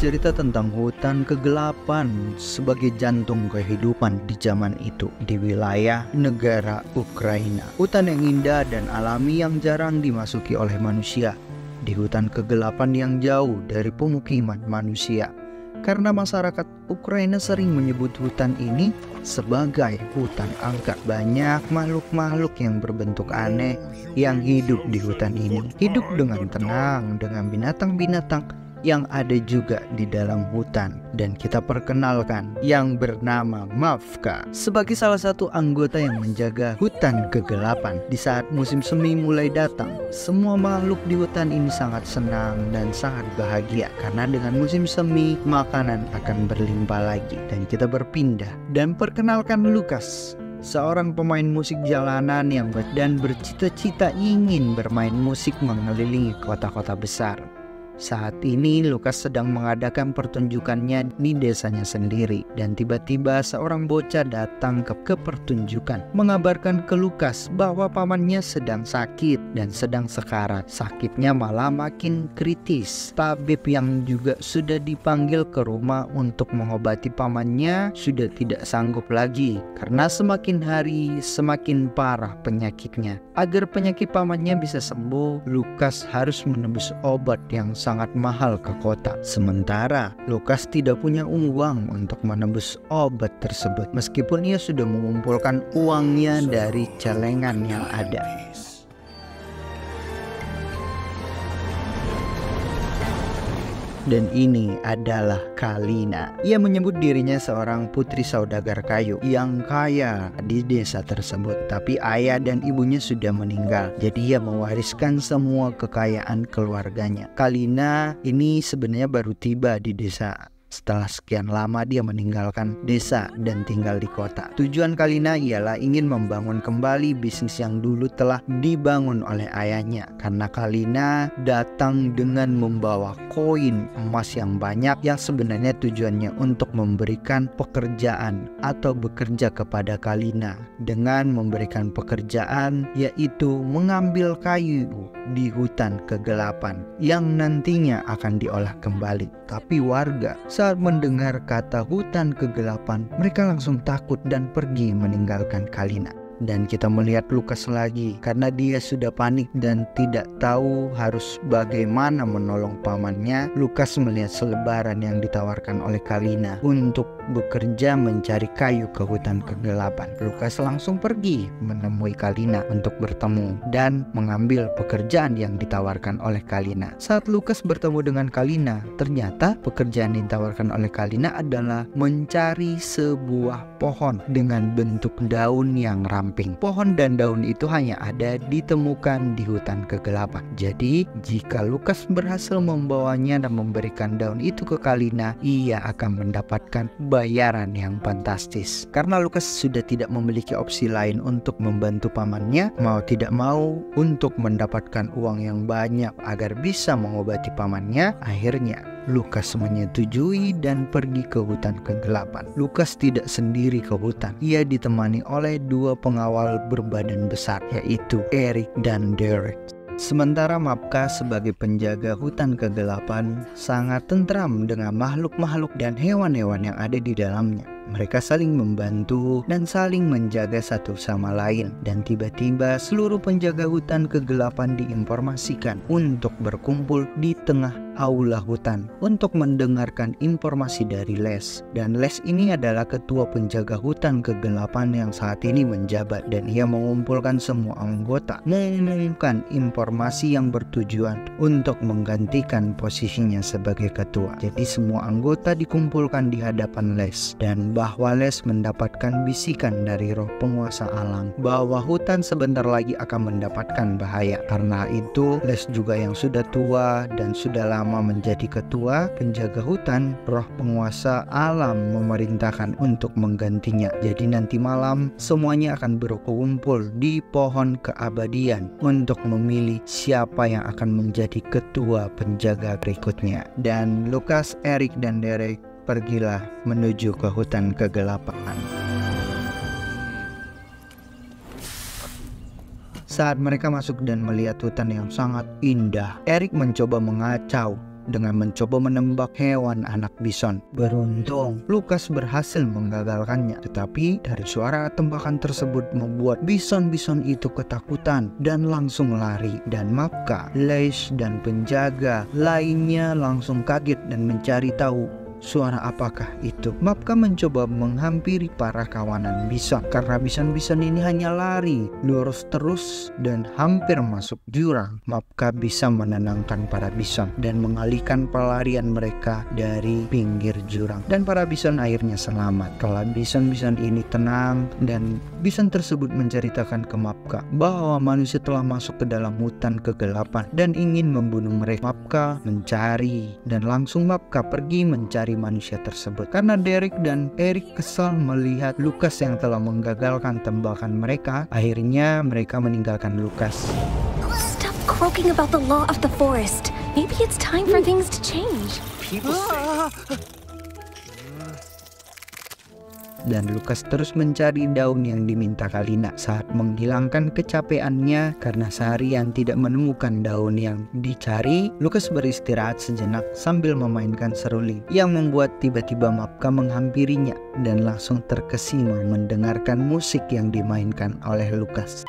bercerita tentang hutan kegelapan sebagai jantung kehidupan di zaman itu di wilayah negara Ukraina. Hutan yang indah dan alami yang jarang dimasuki oleh manusia. Di hutan kegelapan yang jauh dari pemukiman manusia. Karena masyarakat Ukraina sering menyebut hutan ini sebagai hutan angker. Banyak makhluk-makhluk yang berbentuk aneh yang hidup di hutan ini. Hidup dengan tenang, dengan binatang-binatang yang ada juga di dalam hutan. Dan kita perkenalkan yang bernama Mavka sebagai salah satu anggota yang menjaga hutan kegelapan. Di saat musim semi mulai datang, semua makhluk di hutan ini sangat senang dan sangat bahagia karena dengan musim semi makanan akan berlimpah lagi. Dan kita berpindah dan perkenalkan Lukas, seorang pemain musik jalanan yang bercita-cita ingin bermain musik mengelilingi kota-kota besar. Saat ini Lukas sedang mengadakan pertunjukannya di desanya sendiri. Dan tiba-tiba seorang bocah datang ke pertunjukan, mengabarkan ke Lukas bahwa pamannya sedang sakit dan sedang sekarat. Sakitnya malah makin kritis. Tabib yang juga sudah dipanggil ke rumah untuk mengobati pamannya sudah tidak sanggup lagi, karena semakin hari semakin parah penyakitnya. Agar penyakit pamannya bisa sembuh, Lukas harus menembus obat yang sangat mahal ke kota. Sementara Lukas tidak punya uang untuk menembus obat tersebut, meskipun ia sudah mengumpulkan uangnya dari celengan yang ada. Dan ini adalah Kalina. Ia menyebut dirinya seorang putri saudagar kayu yang kaya di desa tersebut. Tapi ayah dan ibunya sudah meninggal, jadi ia mewariskan semua kekayaan keluarganya. Kalina ini sebenarnya baru tiba di desa. Setelah sekian lama dia meninggalkan desa dan tinggal di kota. Tujuan Kalina ialah ingin membangun kembali bisnis yang dulu telah dibangun oleh ayahnya. Karena Kalina datang dengan membawa koin emas yang banyak yang sebenarnya tujuannya untuk memberikan pekerjaan atau bekerja kepada Kalina. Dengan memberikan pekerjaan yaitu mengambil kayu di hutan kegelapan yang nantinya akan diolah kembali. Tapi warga saat mendengar kata hutan kegelapan, mereka langsung takut dan pergi meninggalkan Kalina. Dan kita melihat Lukas lagi karena dia sudah panik dan tidak tahu harus bagaimana menolong pamannya. Lukas melihat selebaran yang ditawarkan oleh Kalina untuk bekerja mencari kayu ke hutan kegelapan. Lukas langsung pergi menemui Kalina untuk bertemu dan mengambil pekerjaan yang ditawarkan oleh Kalina. Saat Lukas bertemu dengan Kalina, ternyata pekerjaan yang ditawarkan oleh Kalina adalah mencari sebuah pohon dengan bentuk daun yang ramping. Pohon dan daun itu hanya ada ditemukan di hutan kegelapan. Jadi jika Lukas berhasil membawanya dan memberikan daun itu ke Kalina, ia akan mendapatkan bayaran yang fantastis. Karena Lukas sudah tidak memiliki opsi lain untuk membantu pamannya, mau tidak mau untuk mendapatkan uang yang banyak agar bisa mengobati pamannya, akhirnya Lukas menyetujui dan pergi ke hutan kegelapan. Lukas tidak sendiri ke hutan. Ia ditemani oleh dua pengawal berbadan besar, yaitu Eric dan Derek. Sementara Mavka sebagai penjaga hutan kegelapan sangat tentram dengan makhluk-makhluk dan hewan-hewan yang ada di dalamnya. Mereka saling membantu dan saling menjaga satu sama lain. Dan tiba-tiba seluruh penjaga hutan kegelapan diinformasikan untuk berkumpul di tengah aula hutan untuk mendengarkan informasi dari Les. Dan Les ini adalah ketua penjaga hutan kegelapan yang saat ini menjabat. Dan ia mengumpulkan semua anggota, mengumumkan informasi yang bertujuan untuk menggantikan posisinya sebagai ketua. Jadi semua anggota dikumpulkan di hadapan Les, dan bahwa Les mendapatkan bisikan dari roh penguasa alam bahwa hutan sebentar lagi akan mendapatkan bahaya. Karena itu Les juga yang sudah tua dan sudah lama menjadi ketua penjaga hutan, roh penguasa alam memerintahkan untuk menggantinya. Jadi nanti malam semuanya akan berkumpul di pohon keabadian untuk memilih siapa yang akan menjadi ketua penjaga berikutnya. Dan Lukas, Eric, dan Derek pergilah menuju ke hutan kegelapan. Saat mereka masuk dan melihat hutan yang sangat indah, Eric mencoba mengacau dengan mencoba menembak hewan anak bison. Beruntung, Lukas berhasil menggagalkannya. Tetapi dari suara tembakan tersebut membuat bison-bison itu ketakutan dan langsung lari. Dan Mapka, Leish, dan penjaga lainnya langsung kaget dan mencari tahu suara apakah itu. Mapka mencoba menghampiri para kawanan bison karena bison-bison ini hanya lari lurus terus dan hampir masuk jurang. Mapka bisa menenangkan para bison dan mengalihkan pelarian mereka dari pinggir jurang, dan para bison akhirnya selamat. Kalau bison-bison ini tenang, dan bison tersebut menceritakan ke Mapka bahwa manusia telah masuk ke dalam hutan kegelapan dan ingin membunuh mereka. Mapka mencari, dan langsung Mapka pergi mencari manusia tersebut karena Derek dan Eric kesal melihat Lukas yang telah menggagalkan tembakan mereka. Akhirnya mereka meninggalkan Lukas. Stop croaking about the law of the forest. Maybe it's time for things to change. Dan Lukas terus mencari daun yang diminta Kalina. Saat menghilangkan kecapeannya karena seharian tidak menemukan daun yang dicari, Lukas beristirahat sejenak sambil memainkan seruling, yang membuat tiba-tiba Mapka menghampirinya dan langsung terkesima mendengarkan musik yang dimainkan oleh Lukas.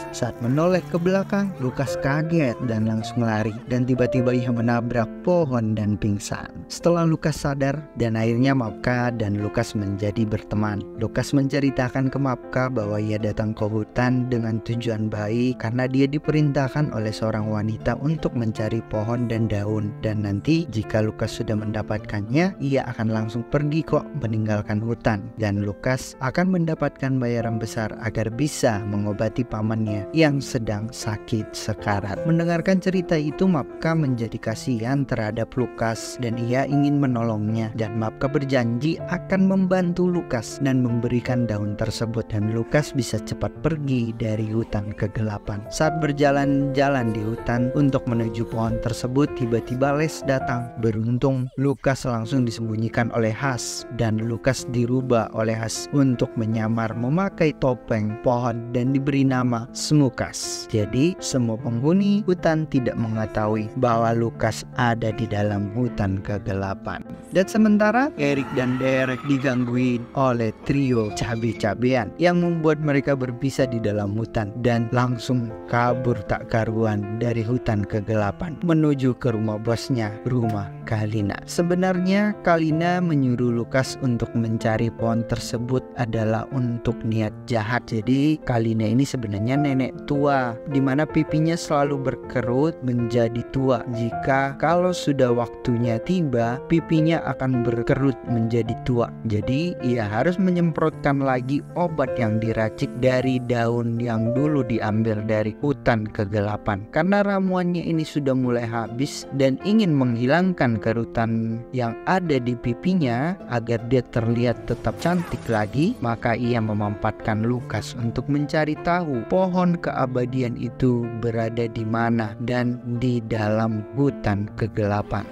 Saat menoleh ke belakang, Lukas kaget dan langsung lari, dan tiba-tiba ia menabrak pohon dan pingsan. Setelah Lukas sadar, dan akhirnya Mapka dan Lukas menjadi berteman. Lukas menceritakan ke Mapka bahwa ia datang ke hutan dengan tujuan baik karena dia diperintahkan oleh seorang wanita untuk mencari pohon dan daun, dan nanti jika Lukas sudah mendapatkannya, ia akan langsung pergi kok meninggalkan hutan, dan Lukas akan mendapatkan bayaran besar agar bisa mengobati pamannya yang sedang sakit sekarat. Mendengarkan cerita itu, Mapka menjadi kasihan terhadap Lukas dan ia ingin menolongnya, dan Mapka berjanji akan membantu Lukas dan memberikan daun tersebut, dan Lukas bisa cepat pergi dari hutan kegelapan. Saat berjalan-jalan di hutan untuk menuju pohon tersebut, tiba-tiba Les datang. Beruntung Lukas langsung disembunyikan oleh Has, dan Lukas dirubah oleh Has untuk menyamar memakai topeng pohon dan diberi nama Smukas. Jadi semua penghuni hutan tidak mengetahui bahwa Lukas ada di dalam hutan kegelapan. Dan sementara Eric dan Derek digangguin oleh trio cabe-cabean yang membuat mereka berpisah di dalam hutan dan langsung kabur tak karuan dari hutan kegelapan menuju ke rumah bosnya, rumah Kalina. Sebenarnya Kalina menyuruh Lukas untuk mencari pohon tersebut adalah untuk niat jahat. Jadi Kalina ini sebenarnya nenek tua, dimana pipinya selalu berkerut menjadi tua. Jika kalau sudah waktunya tiba, pipinya akan berkerut menjadi tua. Jadi ia harus menyemprotkan lagi obat yang diracik dari daun yang dulu diambil dari hutan kegelapan. Karena ramuannya ini sudah mulai habis dan ingin menghilangkan kerutan yang ada di pipinya agar dia terlihat tetap cantik lagi, maka ia memanfaatkan Lukas untuk mencari tahu pohon keabadian itu berada di mana, dan di dalam hutan kegelapan.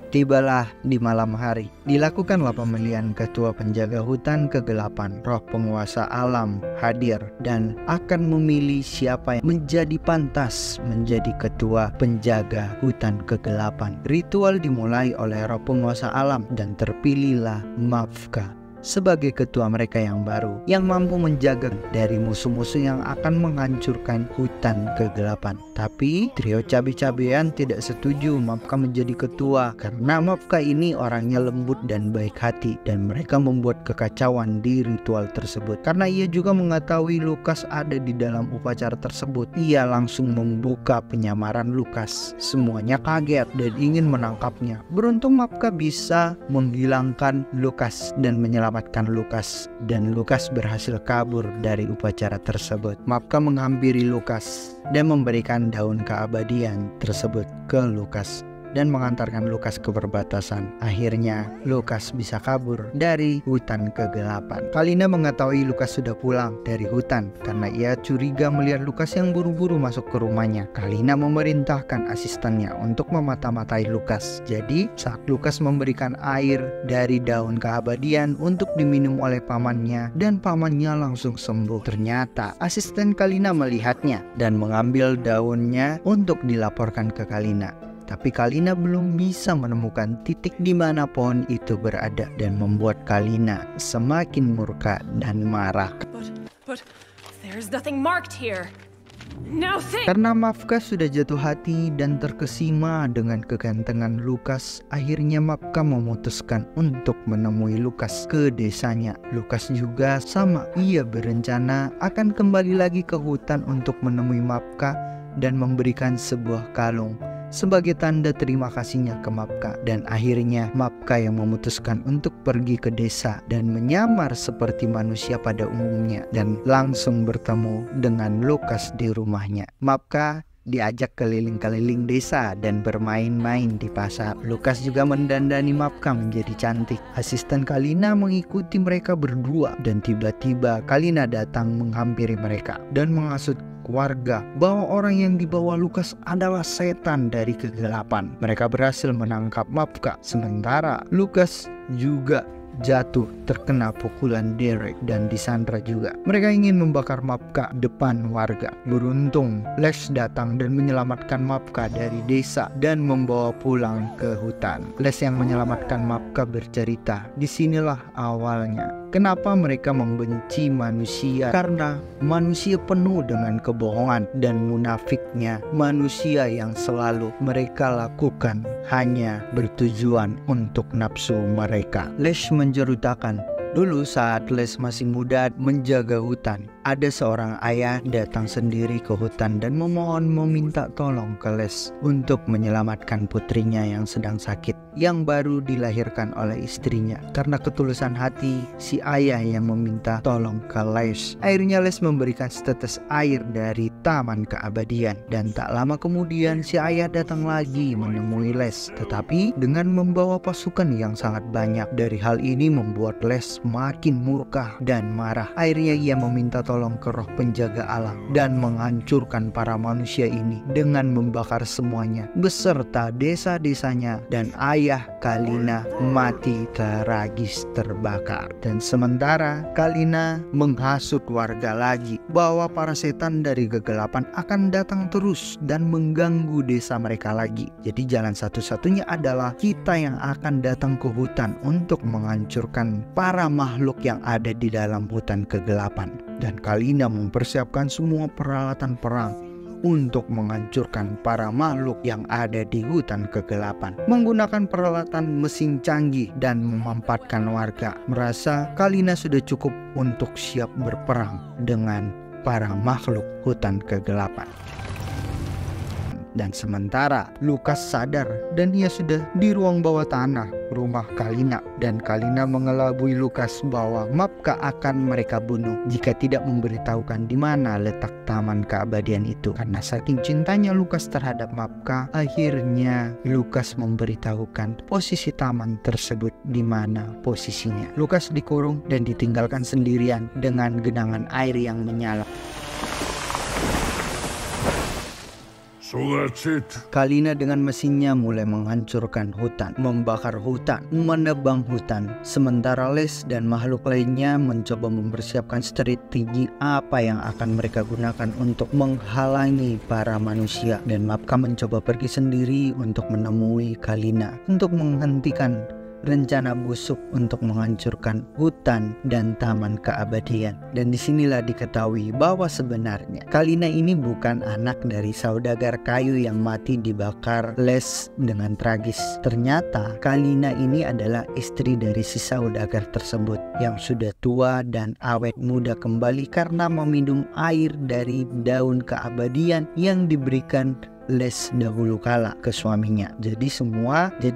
Tibalah di malam hari, dilakukanlah pemilihan ketua penjaga hutan kegelapan. Roh penguasa alam hadir dan akan memilih siapa yang menjadi pantas menjadi ketua penjaga hutan kegelapan. Ritual dimulai oleh roh penguasa alam dan terpilihlah Mapka sebagai ketua mereka yang baru, yang mampu menjaga dari musuh-musuh yang akan menghancurkan hutan kegelapan. Tapi trio cabe-cabean tidak setuju Mapka menjadi ketua karena Mapka ini orangnya lembut dan baik hati, dan mereka membuat kekacauan di ritual tersebut. Karena ia juga mengetahui Lukas ada di dalam upacara tersebut, ia langsung membuka penyamaran Lukas. Semuanya kaget dan ingin menangkapnya. Beruntung Mapka bisa menghilangkan Lukas dan menyelamatkan Lukas, dan Lukas berhasil kabur dari upacara tersebut. Mapka menghampiri Lukas dan memberikan daun keabadian tersebut ke Lukas. dan mengantarkan Lukas ke perbatasan. Akhirnya Lukas bisa kabur dari hutan kegelapan. Kalina mengetahui Lukas sudah pulang dari hutan karena ia curiga melihat Lukas yang buru-buru masuk ke rumahnya. Kalina memerintahkan asistennya untuk memata-matai Lukas. Jadi saat Lukas memberikan air dari daun keabadian untuk diminum oleh pamannya dan pamannya langsung sembuh. Ternyata asisten Kalina melihatnya dan mengambil daunnya untuk dilaporkan ke Kalina. Tapi Kalina belum bisa menemukan titik di mana pohon itu berada dan membuat Kalina semakin murka dan marah. But there's nothing marked here. Karena Mavka sudah jatuh hati dan terkesima dengan kegantengan Lukas, akhirnya Mavka memutuskan untuk menemui Lukas ke desanya. Lukas juga sama, ia berencana akan kembali lagi ke hutan untuk menemui Mavka dan memberikan sebuah kalung sebagai tanda terima kasihnya ke Mavka. Dan akhirnya Mavka yang memutuskan untuk pergi ke desa dan menyamar seperti manusia pada umumnya dan langsung bertemu dengan Lukas di rumahnya. Mavka diajak keliling-keliling desa dan bermain-main di pasar. Lukas juga mendandani Mavka menjadi cantik. Asisten Kalina mengikuti mereka berdua dan tiba-tiba Kalina datang menghampiri mereka dan menghasut warga bahwa orang yang dibawa Lukas adalah setan dari kegelapan. Mereka berhasil menangkap Mavka, sementara Lukas juga jatuh terkena pukulan Derek dan disandra juga. Mereka ingin membakar Mavka depan warga. Beruntung Les datang dan menyelamatkan Mavka dari desa dan membawa pulang ke hutan. Les yang menyelamatkan Mavka bercerita, disinilah awalnya kenapa mereka membenci manusia, karena manusia penuh dengan kebohongan dan munafiknya manusia yang selalu mereka lakukan hanya bertujuan untuk nafsu mereka. Les menceritakan, dulu saat Les masih muda menjaga hutan, ada seorang ayah datang sendiri ke hutan dan memohon meminta tolong ke Les untuk menyelamatkan putrinya yang sedang sakit, yang baru dilahirkan oleh istrinya. Karena ketulusan hati si ayah yang meminta tolong ke Les, akhirnya Les memberikan setetes air dari taman keabadian. Dan tak lama kemudian si ayah datang lagi menemui Les, tetapi dengan membawa pasukan yang sangat banyak. Dari hal ini membuat Les makin murka dan marah. Akhirnya ia meminta tolong ke roh penjaga alam dan menghancurkan para manusia ini dengan membakar semuanya beserta desa-desanya, dan ayah Kalina mati tragis terbakar. Dan sementara Kalina menghasut warga lagi bahwa para setan dari kegelapan akan datang terus dan mengganggu desa mereka lagi. Jadi jalan satu-satunya adalah kita yang akan datang ke hutan untuk menghancurkan para makhluk yang ada di dalam hutan kegelapan. Dan Kalina mempersiapkan semua peralatan perang untuk menghancurkan para makhluk yang ada di hutan kegelapan. Menggunakan peralatan mesin canggih dan memanfaatkan warga, merasa Kalina sudah cukup untuk siap berperang dengan para makhluk hutan kegelapan. Dan sementara Lukas sadar dan ia sudah di ruang bawah tanah rumah Kalina, dan Kalina mengelabui Lukas bahwa Mavka akan mereka bunuh jika tidak memberitahukan di mana letak taman keabadian itu. Karena saking cintanya Lukas terhadap Mavka, akhirnya Lukas memberitahukan posisi taman tersebut di mana posisinya. Lukas dikurung dan ditinggalkan sendirian dengan genangan air yang menyala. So that's it. Kalina dengan mesinnya mulai menghancurkan hutan, membakar hutan, menebang hutan. Sementara Les dan makhluk lainnya mencoba mempersiapkan strategi apa yang akan mereka gunakan untuk menghalangi para manusia. Dan Mavka mencoba pergi sendiri untuk menemui Kalina untuk menghentikan rencana busuk untuk menghancurkan hutan dan taman keabadian. Dan disinilah diketahui bahwa sebenarnya Kalina ini bukan anak dari saudagar kayu yang mati dibakar Les dengan tragis. Ternyata Kalina ini adalah istri dari si saudagar tersebut yang sudah tua dan awet muda kembali karena meminum air dari daun keabadian yang diberikan Les dahulu kala ke suaminya. Jadi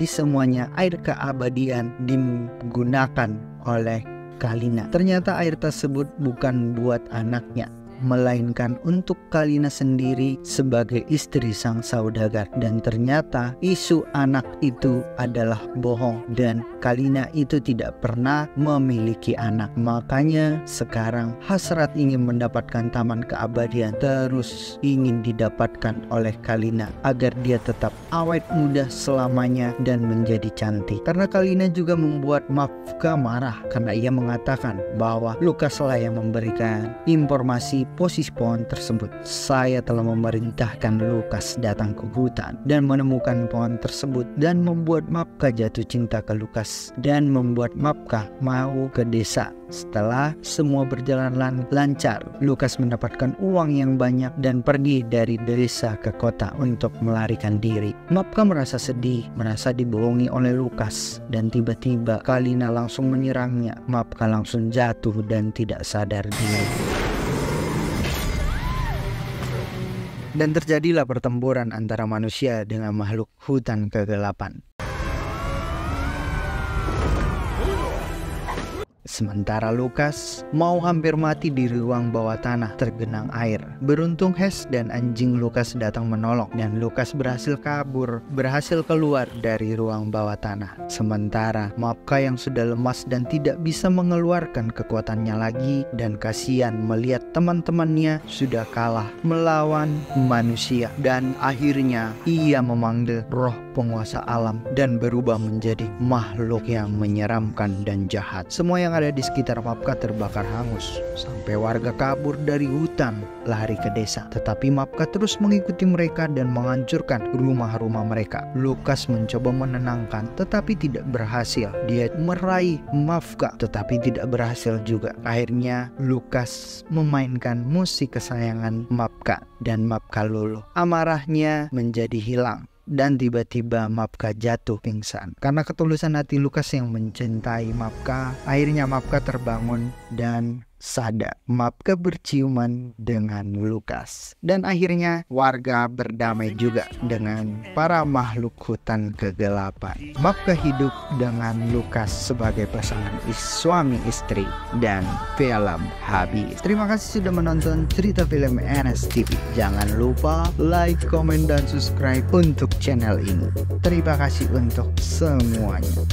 semuanya air keabadian digunakan oleh Kalina. Ternyata air tersebut bukan buat anaknya, melainkan untuk Kalina sendiri sebagai istri sang saudagar. Dan ternyata isu anak itu adalah bohong dan Kalina itu tidak pernah memiliki anak. Makanya sekarang hasrat ingin mendapatkan taman keabadian terus ingin didapatkan oleh Kalina agar dia tetap awet muda selamanya dan menjadi cantik. Karena Kalina juga membuat Mavka marah karena ia mengatakan bahwa Lukaslah yang memberikan informasi posisi pohon tersebut. Saya telah memerintahkan Lukas datang ke hutan dan menemukan pohon tersebut dan membuat Mavka jatuh cinta ke Lukas dan membuat Mavka mau ke desa. Setelah semua berjalan lancar, Lukas mendapatkan uang yang banyak dan pergi dari desa ke kota untuk melarikan diri. Mavka merasa sedih, merasa dibohongi oleh Lukas dan tiba-tiba Kalina langsung menyerangnya. Mavka langsung jatuh dan tidak sadar diri. Dan terjadilah pertempuran antara manusia dengan makhluk hutan kegelapan. Sementara Lukas mau hampir mati di ruang bawah tanah tergenang air. Beruntung Hes dan anjing Lukas datang menolong dan Lukas berhasil kabur, berhasil keluar dari ruang bawah tanah. Sementara Mavka yang sudah lemas dan tidak bisa mengeluarkan kekuatannya lagi dan kasihan melihat teman-temannya sudah kalah melawan manusia dan akhirnya ia memanggil roh penguasa alam dan berubah menjadi makhluk yang menyeramkan dan jahat. Semua yang ada di sekitar Mavka terbakar hangus sampai warga kabur dari hutan lari ke desa. Tetapi Mavka terus mengikuti mereka dan menghancurkan rumah-rumah mereka. Lukas mencoba menenangkan tetapi tidak berhasil. Dia meraih Mavka tetapi tidak berhasil juga. Akhirnya Lukas memainkan musik kesayangan Mavka dan Mavka luluh. Amarahnya menjadi hilang. Dan tiba-tiba Mavka jatuh pingsan. Karena ketulusan hati Lukas yang mencintai Mavka, akhirnya Mavka terbangun dan sadar. Mavka berciuman dengan Lukas. Dan akhirnya warga berdamai juga dengan para makhluk hutan kegelapan. Mavka hidup dengan Lukas sebagai pasangan suami istri dan film habis. Terima kasih sudah menonton cerita film NSTV. Jangan lupa like, komen, dan subscribe untuk channel ini. Terima kasih untuk semuanya.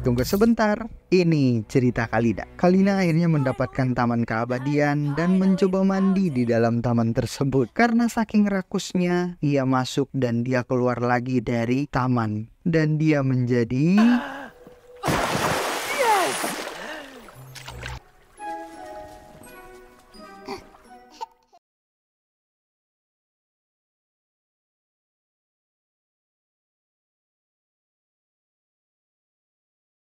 Tunggu sebentar. Ini cerita Kalina. Kalina akhirnya mendapatkan taman keabadian dan mencoba mandi di dalam taman tersebut. Karena saking rakusnya, ia masuk dan dia keluar lagi dari taman. Dan dia menjadi